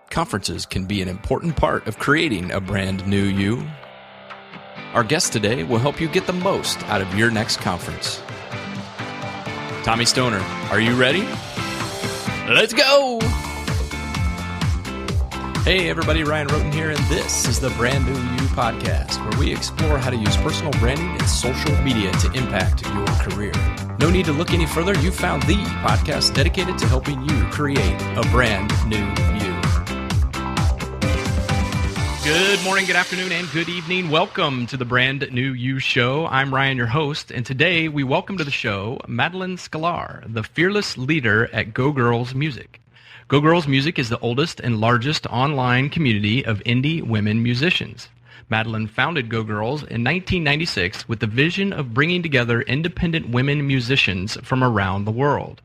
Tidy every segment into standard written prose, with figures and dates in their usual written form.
Conferences can be an important part of creating a brand new you. Our guest today will help you get the most out of your next conference. Tommy Stoner, are you ready? Let's go! Hey everybody, Ryan Roten here, and this is the Brand New You podcast, where we explore how to use personal branding and social media to impact your career. No need to look any further. You found the podcast dedicated to helping you create a brand new you. Good morning, good afternoon, and good evening. Welcome to the Brand New You show. I'm Ryan, your host, and today we welcome to the show Madalyn Sklar, the fearless leader at Go Girls Music. Go Girls Music is the oldest and largest online community of indie women musicians. Madalyn founded Go Girls in 1996 with the vision of bringing together independent women musicians from around the world.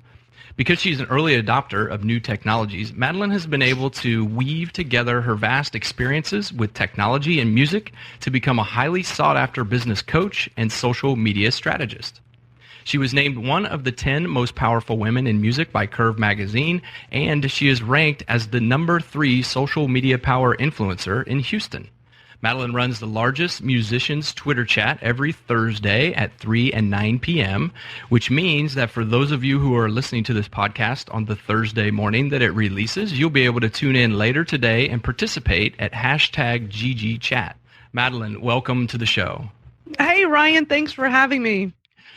Because she's an early adopter of new technologies, Madalyn has been able to weave together her vast experiences with technology and music to become a highly sought-after business coach and social media strategist. She was named one of the 10 most powerful women in music by Curve magazine, and she is ranked as the number 3 social media power influencer in Houston. Madalyn runs the largest musicians Twitter chat every Thursday at 3 and 9 p.m., which means that for those of you who are listening to this podcast on the Thursday morning that it releases, you'll be able to tune in later today and participate at #GGChat. Madalyn, welcome to the show. Hey, Ryan, thanks for having me.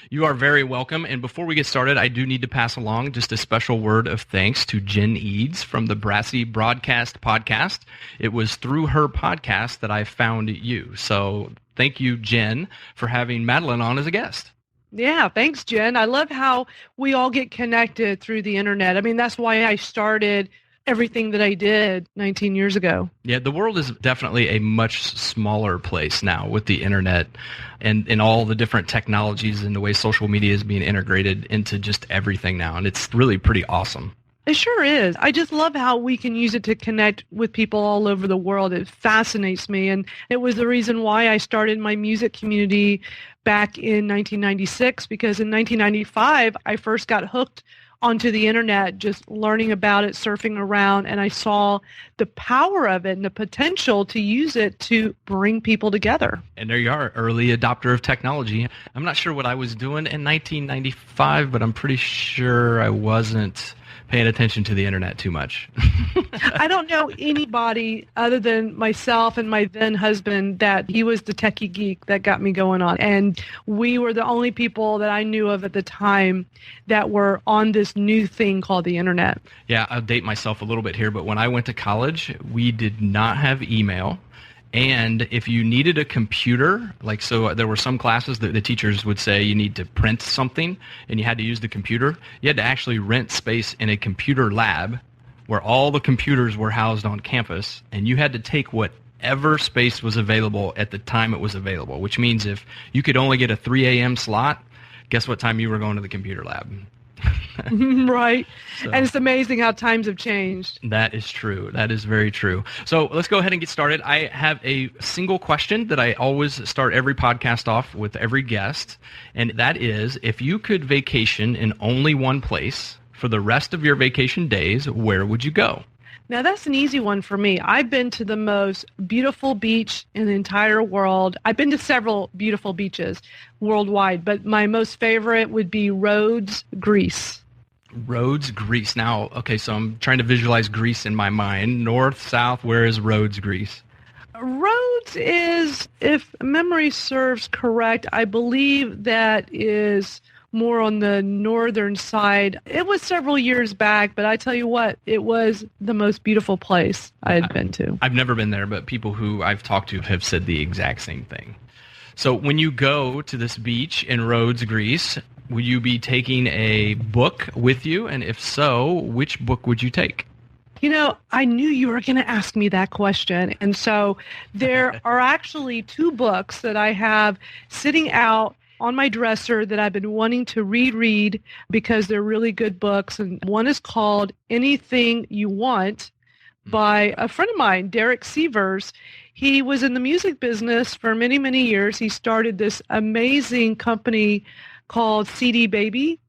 You are very welcome. And before we get started, I do need to pass along just a special word of thanks to Jen Eads from the Brassy Broadcast podcast. It was through her podcast that I found you. So thank you, Jen, for having Madalyn on as a guest. Yeah, thanks, Jen. I love how we all get connected through the internet. I mean, that's why I started everything that I did 19 years ago. Yeah, the world is definitely a much smaller place now with the internet and all the different technologies and the way social media is being integrated into just everything now. And it's really pretty awesome. It sure is. I just love how we can use it to connect with people all over the world. It fascinates me. And it was the reason why I started my music community back in 1996, because in 1995, I first got hooked onto the internet, just learning about it, surfing around, and I saw the power of it and the potential to use it to bring people together. And there you are, early adopter of technology. I'm not sure what I was doing in 1995, but I'm pretty sure I wasn't paying attention to the internet too much. I don't know anybody other than myself and my then husband that he was the techie geek that got me going on. And we were the only people that I knew of at the time that were on this new thing called the internet. Yeah, I'll date myself a little bit here, but when I went to college, we did not have email. And if you needed a computer, so there were some classes that the teachers would say you need to print something and you had to use the computer. You had to actually rent space in a computer lab where all the computers were housed on campus, and you had to take whatever space was available at the time it was available, which means if you could only get a 3 a.m. slot, guess what time you were going to the computer lab? Right. So, and it's amazing how times have changed. That is true. That is very true. So let's go ahead and get started. I have a single question that I always start every podcast off with every guest, and that is, if you could vacation in only one place for the rest of your vacation days, where would you go? Now, that's an easy one for me. I've been to the most beautiful beach in the entire world. I've been to several beautiful beaches worldwide, but my most favorite would be Rhodes, Greece. Rhodes, Greece. Now, okay, so I'm trying to visualize Greece in my mind. North, south, where is Rhodes, Greece? Rhodes is, if memory serves correct, I believe that is more on the northern side. It was several years back, but I tell you what, it was the most beautiful place I had been to. I've never been there, but people who I've talked to have said the exact same thing. So when you go to this beach in Rhodes, Greece, will you be taking a book with you? And if so, which book would you take? You know, I knew you were going to ask me that question. And so there are actually 2 books that I have sitting out on my dresser that I've been wanting to reread because they're really good books. And one is called Anything You Want by a friend of mine, Derek Sievers. He was in the music business for many, many years. He started this amazing company called CD Baby.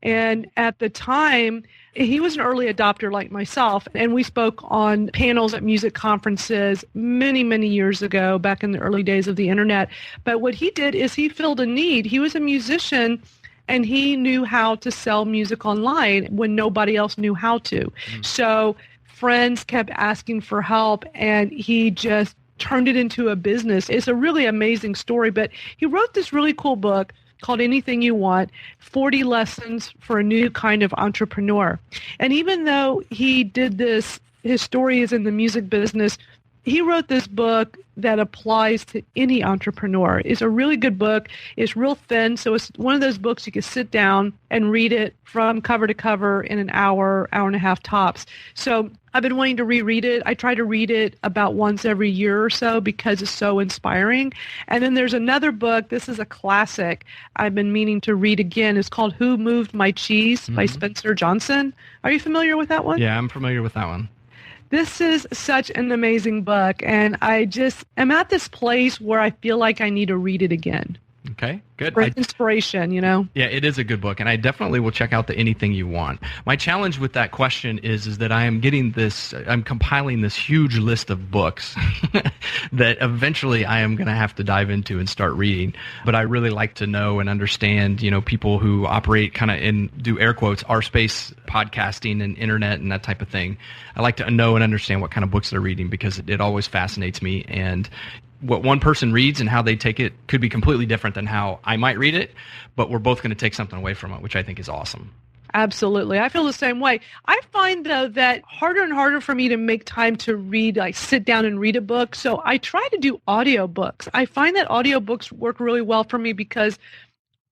And at the time, he was an early adopter like myself, and we spoke on panels at music conferences many, many years ago, back in the early days of the internet. But what he did is he filled a need. He was a musician, and he knew how to sell music online when nobody else knew how to. So friends kept asking for help, and he just turned it into a business. It's a really amazing story, but he wrote this really cool book called Anything You Want, 40 Lessons for a New Kind of Entrepreneur. And even though he did this, his story is in the music business, he wrote this book that applies to any entrepreneur. It's a really good book. It's real thin, so it's one of those books you can sit down and read it from cover to cover in an hour, hour and a half tops. So I've been wanting to reread it. I try to read it about once every year or so because it's so inspiring. And then there's another book. This is a classic I've been meaning to read again. It's called Who Moved My Cheese by Spencer Johnson. Are you familiar with that one? Yeah, I'm familiar with that one. This is such an amazing book, and I just am at this place where I feel like I need to read it again. Okay, good. For inspiration, you know? Yeah, it is a good book, and I definitely will check out the Anything You Want. My challenge with that question is that I'm compiling this huge list of books that eventually I am going to have to dive into and start reading. But I really like to know and understand, people who operate kind of in, do air quotes, our space podcasting and internet and that type of thing. I like to know and understand what kind of books they're reading because it always fascinates me. And what one person reads and how they take it could be completely different than how I might read it, but we're both going to take something away from it, which I think is awesome. Absolutely. I feel the same way. I find, though, that harder and harder for me to make time to read, like sit down and read a book. So I try to do audiobooks. I find that audiobooks work really well for me because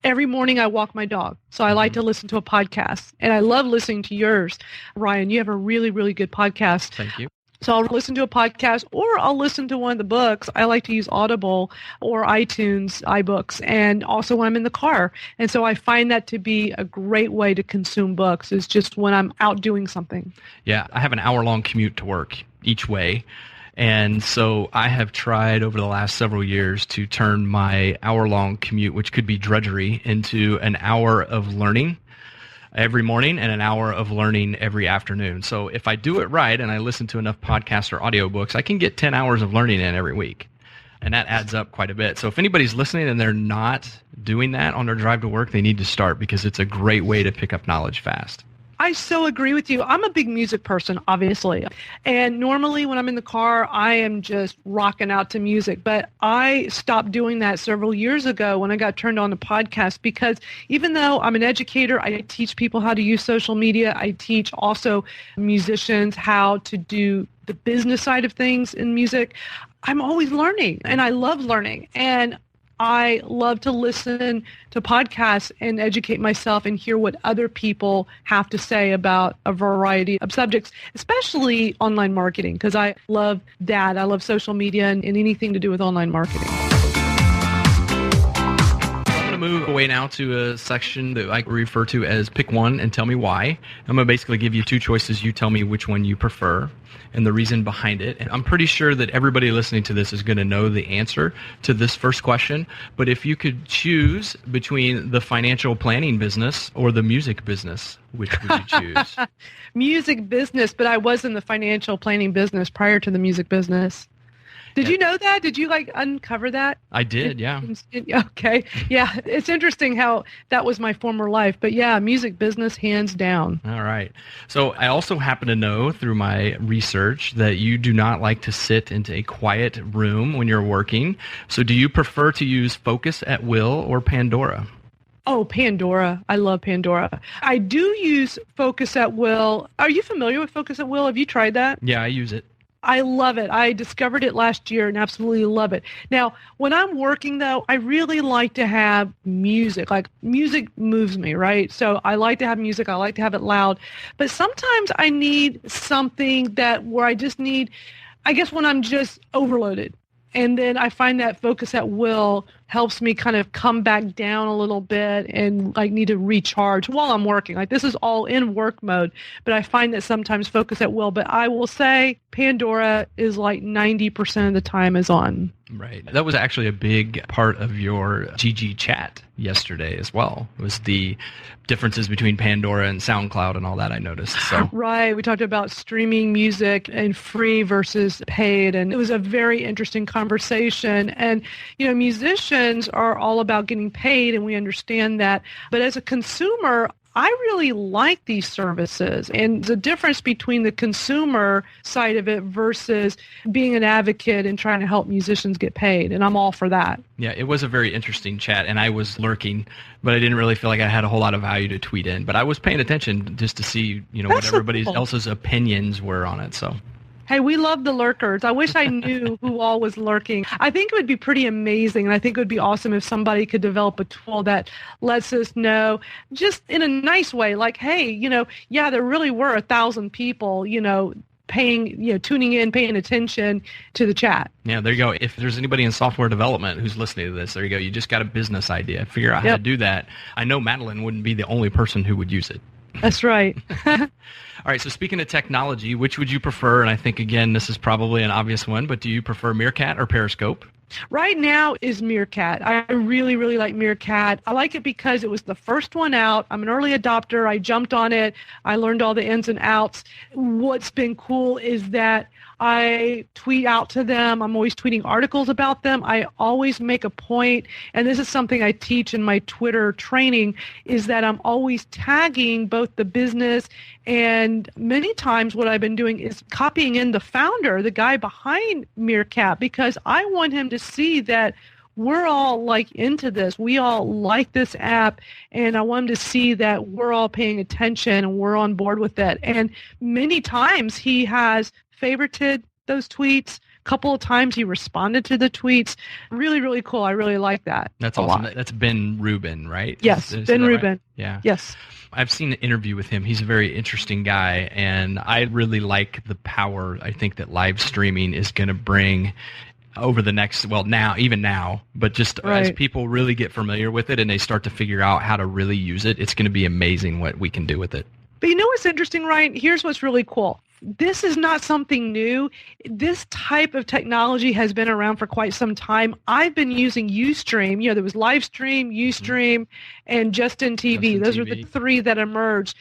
every morning I walk my dog. So I like to listen to a podcast. And I love listening to yours. Ryan, you have a really, really good podcast. Thank you. So I'll listen to a podcast or I'll listen to one of the books. I like to use Audible or iTunes, iBooks, and also when I'm in the car. And so I find that to be a great way to consume books is just when I'm out doing something. Yeah, I have an hour-long commute to work each way. And so I have tried over the last several years to turn my hour-long commute, which could be drudgery, into an hour of learning every morning and an hour of learning every afternoon. So if I do it right and I listen to enough podcasts or audiobooks, I can get 10 hours of learning in every week. And that adds up quite a bit. So if anybody's listening and they're not doing that on their drive to work, they need to start because it's a great way to pick up knowledge fast. I so agree with you. I'm a big music person, obviously. And normally when I'm in the car, I am just rocking out to music. But I stopped doing that several years ago when I got turned on to podcasts because even though I'm an educator, I teach people how to use social media. I teach also musicians how to do the business side of things in music. I'm always learning, and I love learning. And I love to listen to podcasts and educate myself and hear what other people have to say about a variety of subjects, especially online marketing, because I love that. I love social media and anything to do with online marketing. I'm going to move away now to a section that I refer to as Pick One and Tell Me Why. I'm going to basically give you two choices. You tell me which one you prefer and the reason behind it. And I'm pretty sure that everybody listening to this is going to know the answer to this first question. But if you could choose between the financial planning business or the music business, which would you choose? Music business, but I was in the financial planning business prior to the music business. Did you know that? Did you uncover that? I did, yeah. Okay. Yeah. It's interesting how that was my former life. But yeah, music business, hands down. All right. So I also happen to know through my research that you do not like to sit into a quiet room when you're working. So do you prefer to use Focus at Will or Pandora? Oh, Pandora. I love Pandora. I do use Focus at Will. Are you familiar with Focus at Will? Have you tried that? Yeah, I use it. I love it. I discovered it last year and absolutely love it. Now, when I'm working, though, I really like to have music. Like, music moves me, right? So I like to have music. I like to have it loud. But sometimes I need something where I just need, I guess when I'm just overloaded. And then I find that Focus at Will helps me kind of come back down a little bit and like need to recharge while I'm working. Like this is all in work mode, but I find that sometimes focus at will. But I will say Pandora is like 90% of the time is on. Right. That was actually a big part of your GG chat yesterday as well. It was the differences between Pandora and SoundCloud and all that I noticed. So right. We talked about streaming music and free versus paid. And it was a very interesting conversation. And, you know, musicians are all about getting paid and we understand that. But as a consumer, I really like these services, and the difference between the consumer side of it versus being an advocate and trying to help musicians get paid, and I'm all for that. Yeah, it was a very interesting chat, and I was lurking, but I didn't really feel like I had a whole lot of value to tweet in. But I was paying attention just to see, you know, what everybody else's opinions were on it. So. Hey, we love the lurkers. I wish I knew who all was lurking. I think it would be pretty amazing, and I think it would be awesome if somebody could develop a tool that lets us know just in a nice way, like, hey, you know, yeah, there really were 1,000 people, you know, paying, you know, tuning in, paying attention to the chat. Yeah, there you go. If there's anybody in software development who's listening to this, there you go. You just got a business idea. Figure out how to do that. I know Madalyn wouldn't be the only person who would use it. That's right. All right, so speaking of technology, which would you prefer? And I think, again, this is probably an obvious one, but do you prefer Meerkat or Periscope? Right now is Meerkat. I really, really like Meerkat. I like it because it was the first one out. I'm an early adopter. I jumped on it. I learned all the ins and outs. What's been cool is that I tweet out to them. I'm always tweeting articles about them. I always make a point, and this is something I teach in my Twitter training, is that I'm always tagging both the business and many times what I've been doing is copying in the founder, the guy behind Meerkat, because I want him to see that we're all like into this. We all like this app, and I want him to see that we're all paying attention and we're on board with it. And many times he has favorited those tweets. A couple of times he responded to the tweets. Really, really cool. I really like that. That's awesome. That's Ben Rubin, right? Yes, Ben Rubin. Right? Yeah. Yes. I've seen an interview with him. He's a very interesting guy, and I really like the power I think that live streaming is going to bring over the next, well, now, but just as people really get familiar with it and they start to figure out how to really use it, it's going to be amazing what we can do with it. But you know what's interesting, Ryan? Here's what's really cool. This is not something new. This type of technology has been around for quite some time. I've been using Ustream. You know, there was Livestream, Ustream, and Justin TV. Those are the three that emerged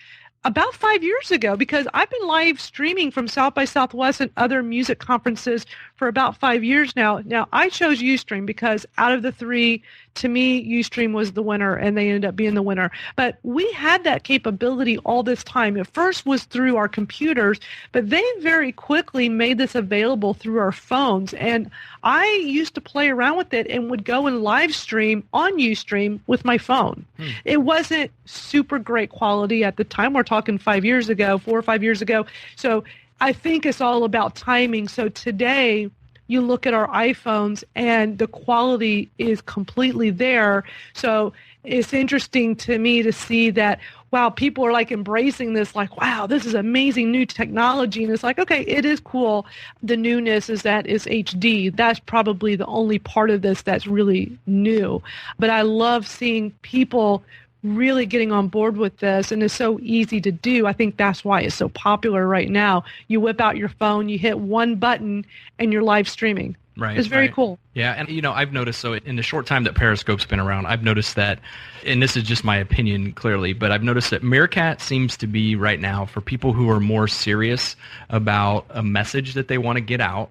about 5 years ago, because I've been live streaming from South by Southwest and other music conferences for about 5 years now. Now, I chose Ustream because out of the three, to me, Ustream was the winner, and they ended up being the winner. But we had that capability all this time. It first was through our computers, but they very quickly made this available through our phones. And I used to play around with it and would go and live stream on Ustream with my phone. It wasn't super great quality at the time. We're talking 5 years ago, 4 or 5 years ago. So I think it's all about timing. So today, you look at our iPhones and the quality is completely there. So it's interesting to me to see that, wow, people are like embracing this, like, wow, this is amazing new technology. And it's like, okay, it is cool. The newness is that it's HD. That's probably the only part of this that's really new. But I love seeing people really getting on board with this, and it's so easy to do. I think that's why it's so popular right now. You whip out your phone, you hit one button, and you're live streaming. Right. It's very cool. Yeah, and you know, I've noticed, so in the short time that Periscope's been around, I've noticed that, and this is just my opinion clearly, but I've noticed that Meerkat seems to be right now for people who are more serious about a message that they want to get out,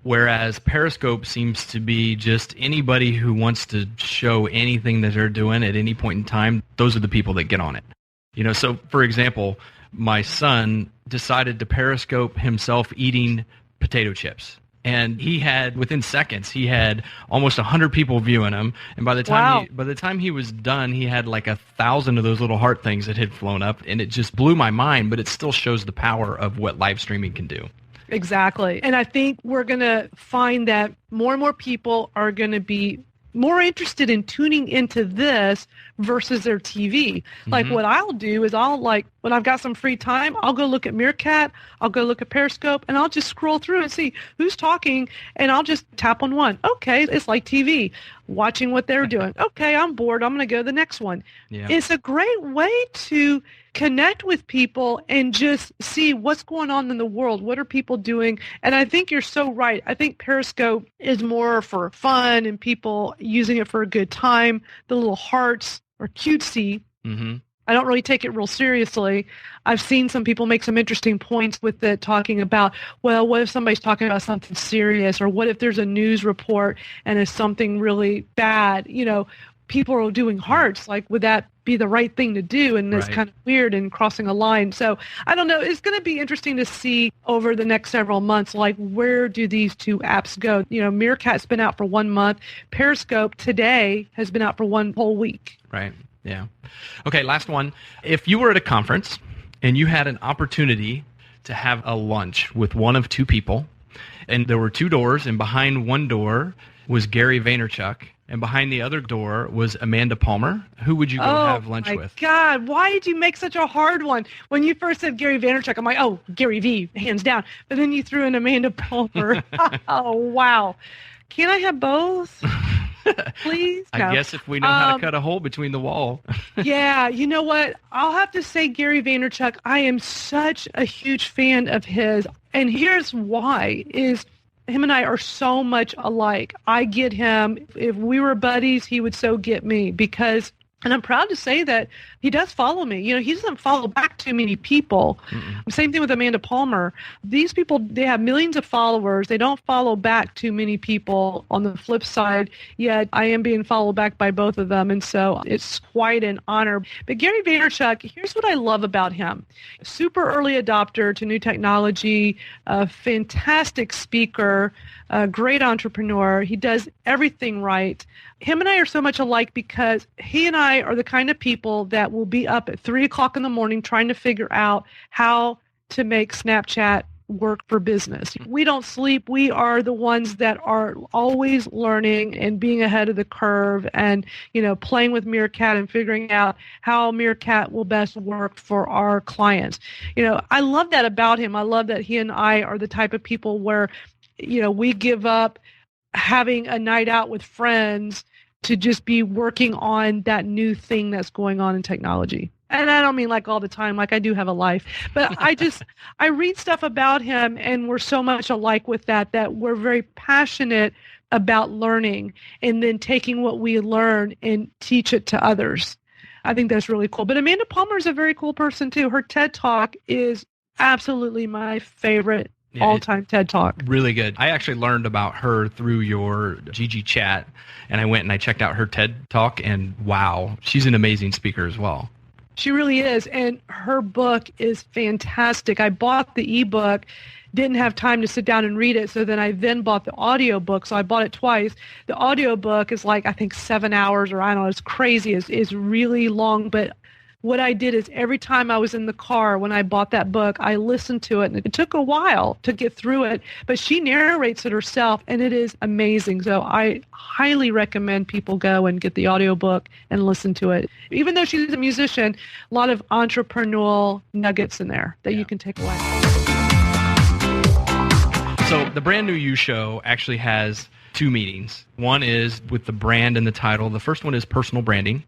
whereas Periscope seems to be just anybody who wants to show anything that they're doing at any point in time. Those are the people that get on it. You know, so for example, my son decided to Periscope himself eating potato chips. And he had, within seconds, he had almost 100 people viewing him. And by the time he was done, he had like 1,000 of those little heart things that had flown up. And it just blew my mind, but it still shows the power of what live streaming can do. Exactly. And I think we're going to find that more and more people are going to be more interested in tuning into this versus their TV. Like what I'll do is when I've got some free time, I'll go look at Meerkat, I'll go look at Periscope, and I'll just scroll through and see who's talking, and I'll just tap on one. Okay, it's like TV, watching what they're doing. Okay, I'm bored. I'm going to go to the next one. Yeah. It's a great way to connect with people and just see what's going on in the world. What are people doing? And I think you're so right. I think Periscope is more for fun and people using it for a good time. The little hearts are cutesy. I don't really take it real seriously. I've seen some people make some interesting points with it, talking about, well, what if somebody's talking about something serious, or what if there's a news report and it's something really bad? People are doing hearts. Like, would that be the right thing to do? And it's kind of weird and crossing a line. So I don't know. It's going to be interesting to see over the next several months, like, where do these two apps go? Meerkat's been out for 1 month. Periscope today has been out for 1 whole week. Right. Yeah. Okay, last one. If you were at a conference and you had an opportunity to have a lunch with one of two people, and there were 2 doors, and behind one door was Gary Vaynerchuk, and behind the other door was Amanda Palmer, who would you go have lunch with? Oh, my God. Why did you make such a hard one? When you first said Gary Vaynerchuk, I'm like, oh, Gary V, hands down. But then you threw in Amanda Palmer. Oh, wow. Can I have both? Please? No. I guess if we know how to cut a hole between the wall. Yeah, you know what? I'll have to say Gary Vaynerchuk, I am such a huge fan of his. And here's why, is him and I are so much alike. I get him. If we were buddies, he would so get me, because, and I'm proud to say that he does follow me. He doesn't follow back too many people. Same thing with Amanda Palmer. These people, they have millions of followers. They don't follow back too many people. On the flip side, yet I am being followed back by both of them. And so it's quite an honor. But Gary Vaynerchuk, here's what I love about him. Super early adopter to new technology, a fantastic speaker, a great entrepreneur. He does everything right. Him and I are so much alike because he and I are the kind of people that will be up at 3 o'clock in the morning trying to figure out how to make Snapchat work for business. We don't sleep. We are the ones that are always learning and being ahead of the curve, and, playing with Meerkat and figuring out how Meerkat will best work for our clients. I love that about him. I love that he and I are the type of people where, we give up having a night out with friends to just be working on that new thing that's going on in technology. And I don't mean like all the time, like I do have a life, but I read stuff about him, and we're so much alike with that we're very passionate about learning and then taking what we learn and teach it to others. I think that's really cool. But Amanda Palmer is a very cool person too. Her TED Talk is absolutely my favorite all-time TED Talk. Really good. I actually learned about her through your GG chat, and I went and I checked out her TED Talk, and wow, she's an amazing speaker as well. She really is, and her book is fantastic. I bought the ebook, didn't have time to sit down and read it, so then I bought the audiobook, so I bought it twice. The audiobook is like, I think 7 hours, or I don't know, it's crazy. It's really long, but what I did is every time I was in the car when I bought that book, I listened to it, and it took a while to get through it, but she narrates it herself, and it is amazing. So I highly recommend people go and get the audiobook and listen to it. Even though she's a musician, a lot of entrepreneurial nuggets in there that you can take away. So the Brand New You show actually has 2 meetings. One is with the brand and the title. The first one is personal branding.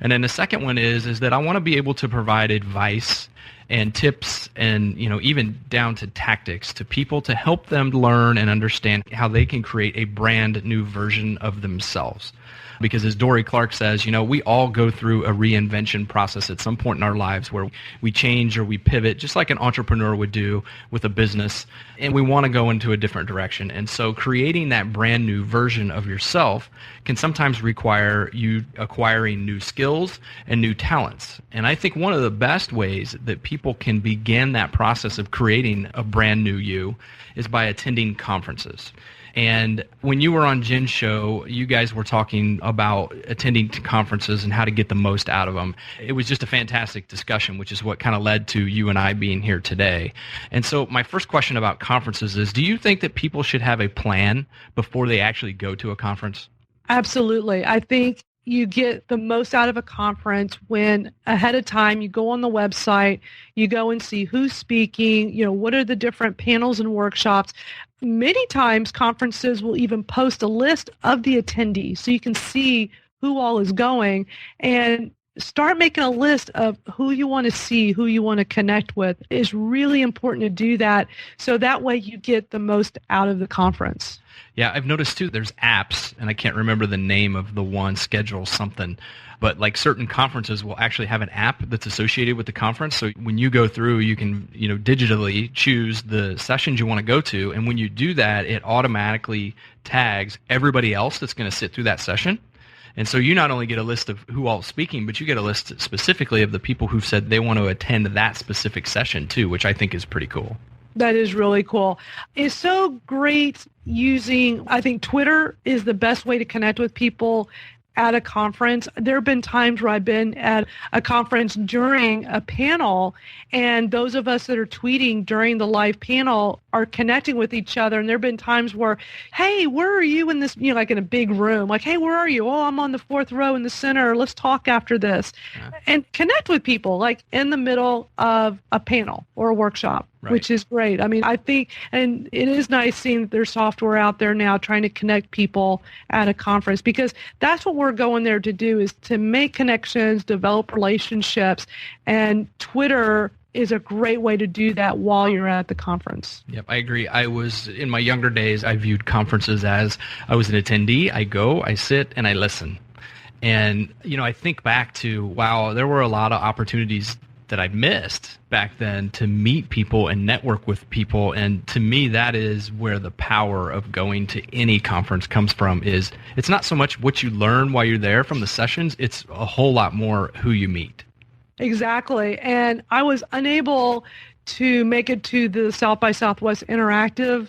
And then the second one is that I want to be able to provide advice and tips and, even down to tactics to people to help them learn and understand how they can create a brand new version of themselves. Because as Dory Clark says, we all go through a reinvention process at some point in our lives where we change or we pivot, just like an entrepreneur would do with a business, and we want to go into a different direction. And so creating that brand new version of yourself can sometimes require you acquiring new skills and new talents. And I think one of the best ways that people can begin that process of creating a brand new you is by attending conferences. And when you were on Jen's show, you guys were talking about attending conferences and how to get the most out of them. It was just a fantastic discussion, which is what kind of led to you and I being here today. And so my first question about conferences is, do you think that people should have a plan before they actually go to a conference? Absolutely. I think you get the most out of a conference when ahead of time you go on the website, you go and see who's speaking, what are the different panels and workshops. Many times conferences will even post a list of the attendees so you can see who all is going, and start making a list of who you want to see, who you want to connect with. It's really important to do that so that way you get the most out of the conference. Yeah, I've noticed too, there's apps, and I can't remember the name of the one, Schedule something, but like certain conferences will actually have an app that's associated with the conference. So when you go through, you can, digitally choose the sessions you want to go to. And when you do that, it automatically tags everybody else that's going to sit through that session. And so you not only get a list of who all is speaking, but you get a list specifically of the people who've said they want to attend that specific session too, which I think is pretty cool. That is really cool. It's so great I think Twitter is the best way to connect with people at a conference. There have been times where I've been at a conference during a panel, and those of us that are tweeting during the live panel are connecting with each other. And there have been times where, hey, where are you in this, like in a big room? Like, hey, where are you? Oh, I'm on the fourth row in the center. Let's talk after this. Yeah. And connect with people like in the middle of a panel or a workshop. Right. Which is great. I mean, I think, and it is nice seeing that there's software out there now trying to connect people at a conference, because that's what we're going there to do, is to make connections, develop relationships, and Twitter is a great way to do that while you're at the conference. Yep, I agree. In my younger days, I viewed conferences as I was an attendee. I go, I sit, and I listen. And, I think back to, wow, there were a lot of opportunities that I missed back then to meet people and network with people. And to me, that is where the power of going to any conference comes from. Is it's not so much what you learn while you're there from the sessions, it's a whole lot more who you meet. Exactly. And I was unable to make it to the South by Southwest Interactive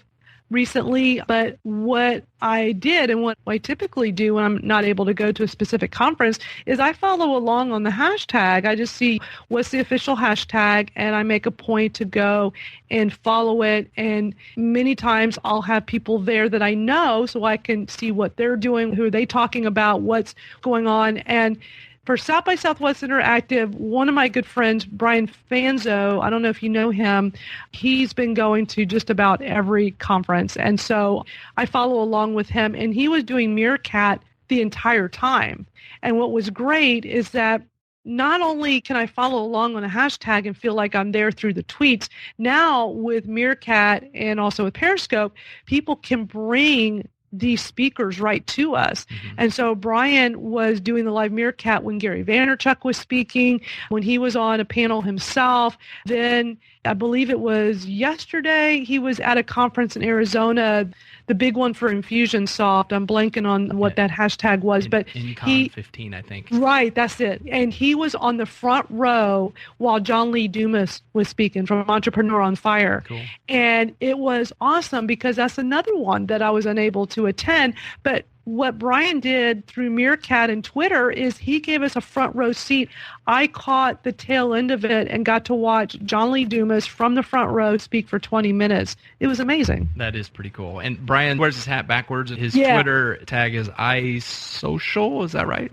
recently, but what I did and what I typically do when I'm not able to go to a specific conference is I follow along on the hashtag. I just see what's the official hashtag, and I make a point to go and follow it. And many times I'll have people there that I know so I can see what they're doing, who are they talking about, what's going on. And for South by Southwest Interactive, one of my good friends, Brian Fanzo, I don't know if you know him, he's been going to just about every conference. And so I follow along with him, and he was doing Meerkat the entire time. And what was great is that not only can I follow along on a hashtag and feel like I'm there through the tweets, now with Meerkat and also with Periscope, people can bring these speakers right to us. Mm-hmm. And so Brian was doing the live Meerkat when Gary Vaynerchuk was speaking, when he was on a panel himself. Then I believe it was yesterday, he was at a conference in Arizona, the big one for Infusionsoft. I'm blanking on what that hashtag was, but InCon 15, I think. Right, that's it. And he was on the front row while John Lee Dumas was speaking from Entrepreneur on Fire. Cool. And it was awesome because that's another one that I was unable to attend. But what Brian did through Meerkat and Twitter is he gave us a front row seat. I caught the tail end of it and got to watch John Lee Dumas from the front row speak for 20 minutes. It was amazing. That is pretty cool. And Brian wears his hat backwards. His Twitter tag is iSocial. Is that right?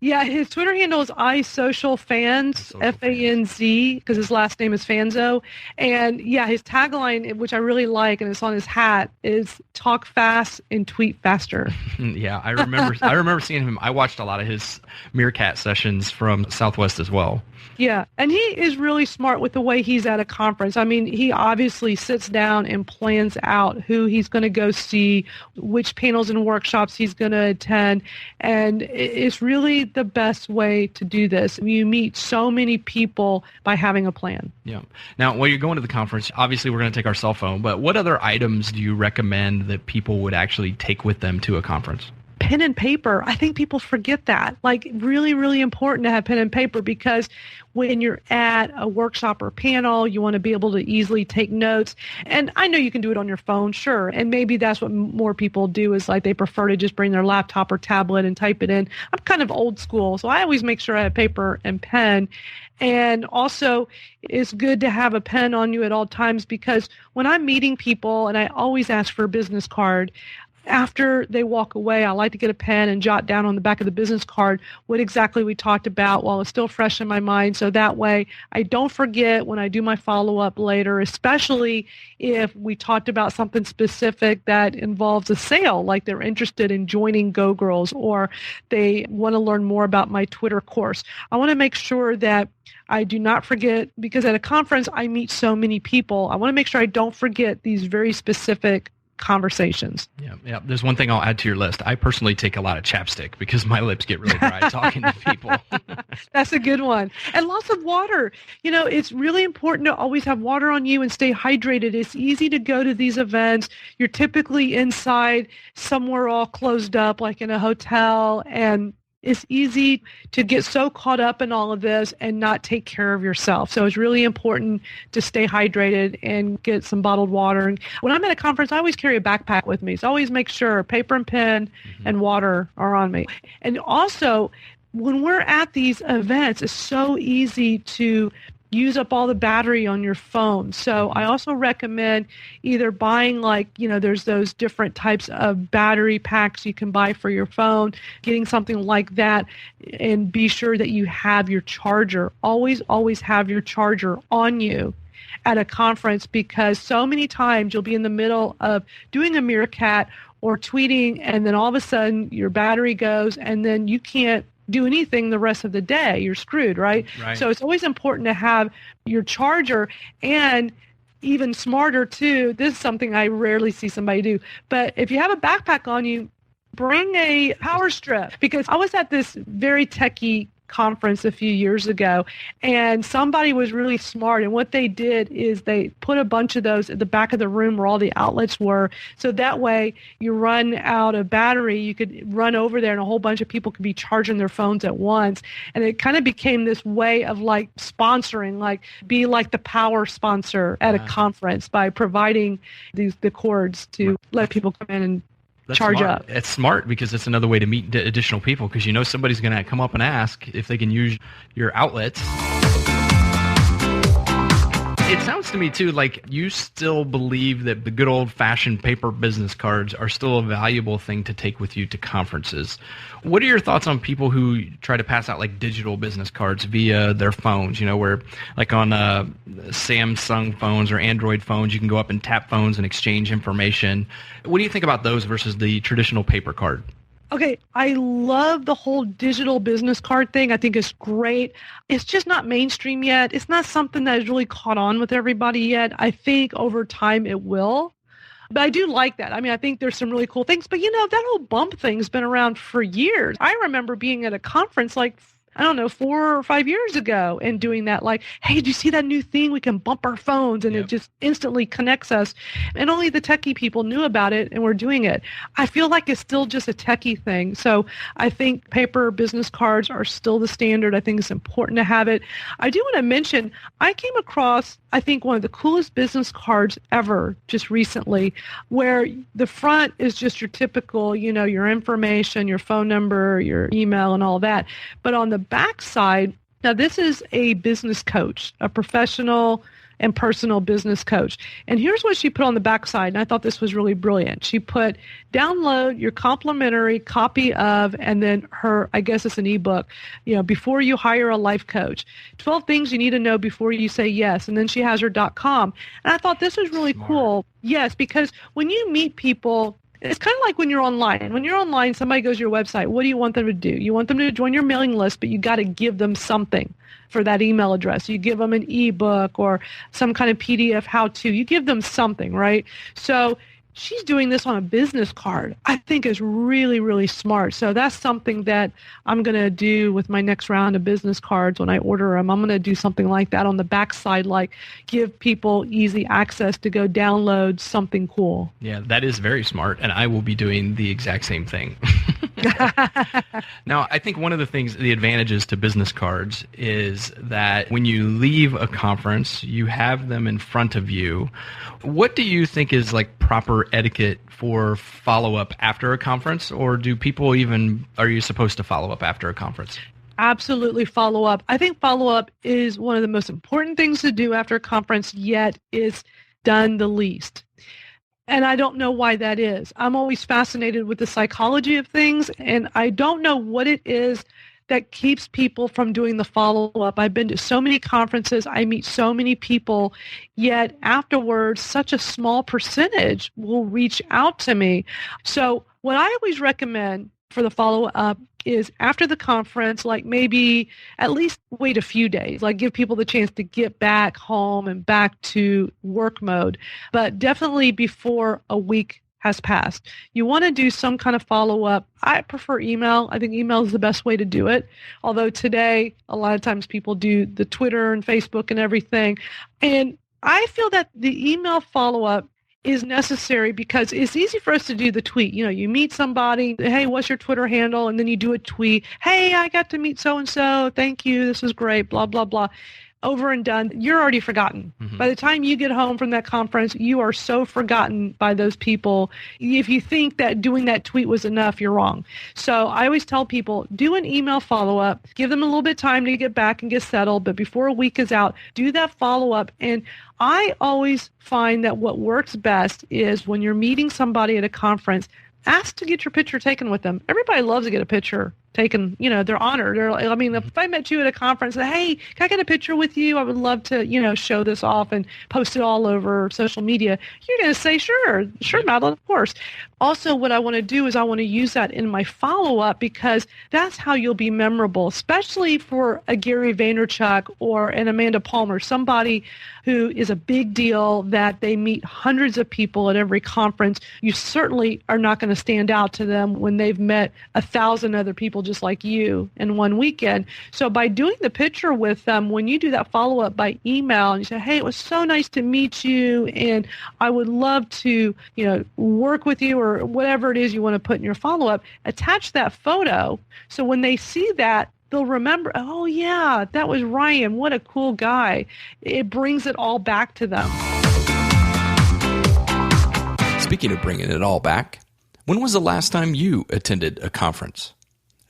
Yeah, his Twitter handle is iSocialFans, F-A-N-Z, because his last name is Fanzo. And yeah, his tagline, which I really like, and it's on his hat, is talk fast and tweet faster. Yeah, I remember seeing him. I watched a lot of his Meerkat sessions from Southwest as well. Yeah, and he is really smart with the way he's at a conference. I mean, he obviously sits down and plans out who he's going to go see, which panels and workshops he's going to attend, and it's really the best way to do this. You meet so many people by having a plan. Yeah. Now, while you're going to the conference, obviously we're going to take our cell phone, but what other items do you recommend that people would actually take with them to a conference? Pen and paper. I think people forget that. Like, really, really important to have pen and paper, because when you're at a workshop or panel, you want to be able to easily take notes. And I know you can do it on your phone, sure. And maybe that's what more people do, is like they prefer to just bring their laptop or tablet and type it in. I'm kind of old school, so I always make sure I have paper and pen. And also, it's good to have a pen on you at all times, because when I'm meeting people, and I always ask for a business card, after they walk away, I like to get a pen and jot down on the back of the business card what exactly we talked about while it's still fresh in my mind. So that way I don't forget when I do my follow-up later, especially if we talked about something specific that involves a sale, like they're interested in joining Go Girls or they want to learn more about my Twitter course. I want to make sure that I do not forget, because at a conference I meet so many people. I want to make sure I don't forget these very specific conversations. Yeah. There's one thing I'll add to your list. I personally take a lot of chapstick because my lips get really dry talking to people. That's a good one. And lots of water. It's really important to always have water on you and stay hydrated. It's easy to go to these events. You're typically inside somewhere all closed up, like in a hotel, and it's easy to get so caught up in all of this and not take care of yourself. So it's really important to stay hydrated and get some bottled water. And when I'm at a conference, I always carry a backpack with me. So always make sure paper and pen and water are on me. And also, when we're at these events, it's so easy to use up all the battery on your phone. So I also recommend either buying there's those different types of battery packs you can buy for your phone, getting something like that, and be sure that you have your charger. Always have your charger on you at a conference, because so many times you'll be in the middle of doing a Meerkat or tweeting, and then all of a sudden your battery goes, and then you can't do anything the rest of the day. You're screwed, right? So it's always important to have your charger. And even smarter too, this is something I rarely see somebody do, but if you have a backpack on you, bring a power strip, because I was at this very techie conference a few years ago, and somebody was really smart, and what they did is they put a bunch of those at the back of the room where all the outlets were, so that way you run out of battery, you could run over there and a whole bunch of people could be charging their phones at once. And it kind of became this way of sponsoring, be like the power sponsor at a conference by providing the cords to let people come in and charge smart. up. It's smart because it's another way to meet additional people, because somebody's going to come up and ask if they can use your outlets. It sounds to me, too, like you still believe that the good old-fashioned paper business cards are still a valuable thing to take with you to conferences. What are your thoughts on people who try to pass out digital business cards via their phones, where on Samsung phones or Android phones, you can go up and tap phones and exchange information. What do you think about those versus the traditional paper card? Okay, I love the whole digital business card thing. I think it's great. It's just not mainstream yet. It's not something that has really caught on with everybody yet. I think over time it will. But I do like that. I think there's some really cool things. But, that whole bump thing's been around for years. I remember being at a conference 4 or 5 years ago and doing that, hey, did you see that new thing? We can bump our phones and It just instantly connects us. And only the techie people knew about it and were doing it. I feel like it's still just a techie thing. So I think paper business cards are still the standard. I think it's important to have it. I do want to mention, I came across, I think, one of the coolest business cards ever just recently, where the front is just your typical, your information, your phone number, your email, and all that. But on the backside, now this is a business coach, a professional and personal business coach. And here's what she put on the backside, and I thought this was really brilliant. She put, download your complimentary copy of, and then I guess it's an ebook, before you hire a life coach, 12 things you need to know before you say yes. And then she has her .com. And I thought this was really cool. Yes, because when you meet people, it's kind of like when you're online. When you're online, somebody goes to your website. What do you want them to do? You want them to join your mailing list, but you got to give them something for that email address. You give them an ebook or some kind of PDF how-to. You give them something, right? So she's doing this on a business card. I think is really, really smart. So that's something that I'm going to do with my next round of business cards when I order them. I'm going to do something like that on the backside, give people easy access to go download something cool. Yeah, that is very smart, and I will be doing the exact same thing. Now, I think one of the advantages to business cards is that when you leave a conference, you have them in front of you. What do you think is proper etiquette for follow-up after a conference, or are you supposed to follow up after a conference? Absolutely follow up. I think follow-up is one of the most important things to do after a conference, yet is done the least. And I don't know why that is. I'm always fascinated with the psychology of things, and I don't know what it is that keeps people from doing the follow-up. I've been to so many conferences. I meet so many people, yet afterwards, such a small percentage will reach out to me. So what I always recommend for the follow-up is after the conference, like maybe at least wait a few days, like give people the chance to get back home and back to work mode, but definitely before a week has passed. You want to do some kind of follow-up. I prefer email. I think email is the best way to do it. Although today, a lot of times people do the Twitter and Facebook and everything. And I feel that the email follow-up is necessary because it's easy for us to do the tweet. You know, you meet somebody, hey, what's your Twitter handle? And then you do a tweet, hey, I got to meet so-and-so. Thank you. This is great, blah, blah, blah. Over and done. You're already forgotten. Mm-hmm. By the time you get home from that conference, you are so forgotten by those people. If you think that doing that tweet was enough, you're wrong. So I always tell people, do an email follow-up. Give them a little bit of time to get back and get settled. But before a week is out, do that follow-up. And I always find that what works best is when you're meeting somebody at a conference, ask to get your picture taken with them. Everybody loves to get a picture taken. You know, they're honored. I mean, if I met you at a conference, hey, can I get a picture with you? I would love to, show this off and post it all over social media. You're going to say, sure, Madalyn, of course. Also, what I want to do is I want to use that in my follow-up because that's how you'll be memorable, especially for a Gary Vaynerchuk or an Amanda Palmer, somebody who is a big deal that they meet hundreds of people at every conference. You certainly are not going to stand out to them when they've met 1,000 other people just like you in one weekend. So by doing the picture with them, when you do that follow-up by email and you say, hey, it was so nice to meet you and I would love to, work with you or whatever it is you want to put in your follow-up, attach that photo. So when they see that, they'll remember, oh yeah, that was Ryan. What a cool guy. It brings it all back to them. Speaking of bringing it all back, when was the last time you attended a conference?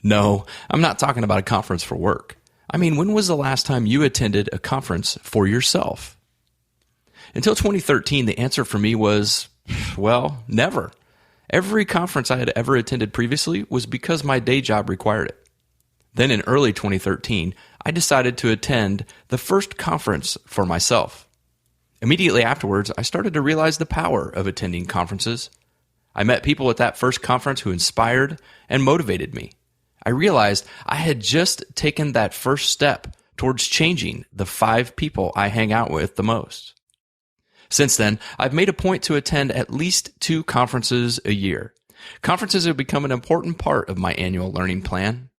No, I'm not talking about a conference for work. I mean, when was the last time you attended a conference for yourself? Until 2013, the answer for me was, well, never. Every conference I had ever attended previously was because my day job required it. Then in early 2013, I decided to attend the first conference for myself. Immediately afterwards, I started to realize the power of attending conferences. I met people at that first conference who inspired and motivated me. I realized I had just taken that first step towards changing the 5 people I hang out with the most. Since then, I've made a point to attend at least 2 conferences a year. Conferences have become an important part of my annual learning plan.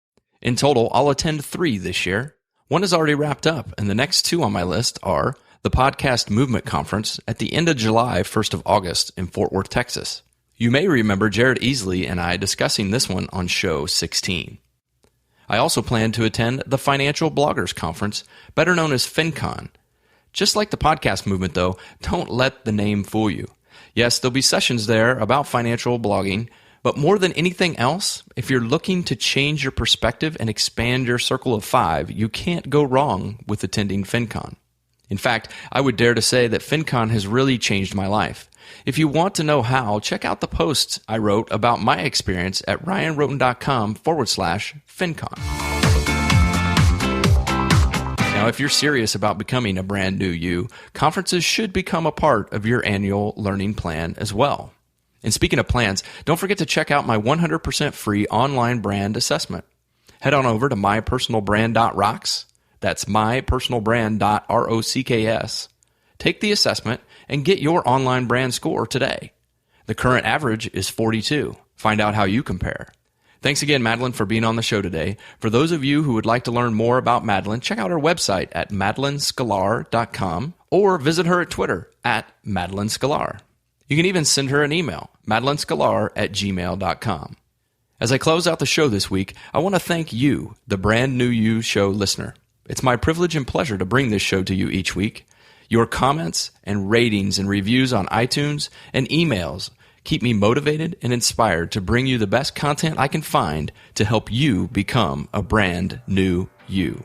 In total, I'll attend 3 this year. One is already wrapped up, and the next 2 on my list are the Podcast Movement Conference at the end of July, 1st of August in Fort Worth, Texas. You may remember Jared Easley and I discussing this one on show 16. I also plan to attend the Financial Bloggers Conference, better known as FinCon. Just like the podcast movement, though, don't let the name fool you. Yes, there'll be sessions there about financial blogging, but more than anything else, if you're looking to change your perspective and expand your circle of 5, you can't go wrong with attending FinCon. In fact, I would dare to say that FinCon has really changed my life. If you want to know how, check out the post I wrote about my experience at ryanroten.com/FinCon. Now, if you're serious about becoming a brand new you, conferences should become a part of your annual learning plan as well. And speaking of plans, don't forget to check out my 100% free online brand assessment. Head on over to mypersonalbrand.rocks. That's mypersonalbrand.rocks. Take the assessment and get your online brand score today. The current average is 42. Find out how you compare. Thanks again, Madalyn, for being on the show today. For those of you who would like to learn more about Madalyn, check out her website at MadalynSklar.com or visit her at Twitter at MadalynSklar. You can even send her an email, MadalynSklar@gmail.com. As I close out the show this week, I want to thank you, the Brand New You Show listener. It's my privilege and pleasure to bring this show to you each week. Your comments and ratings and reviews on iTunes and emails keep me motivated and inspired to bring you the best content I can find to help you become a brand new you.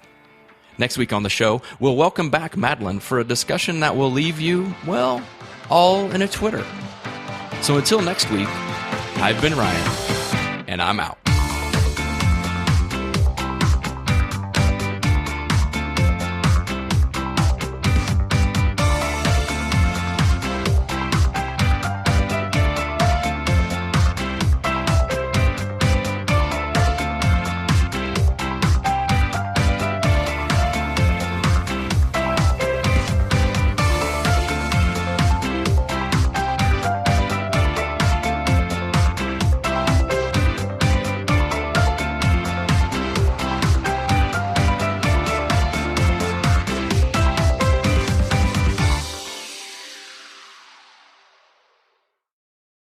Next week on the show, we'll welcome back Madalyn for a discussion that will leave you, well, all in a Twitter. So until next week, I've been Ryan, and I'm out.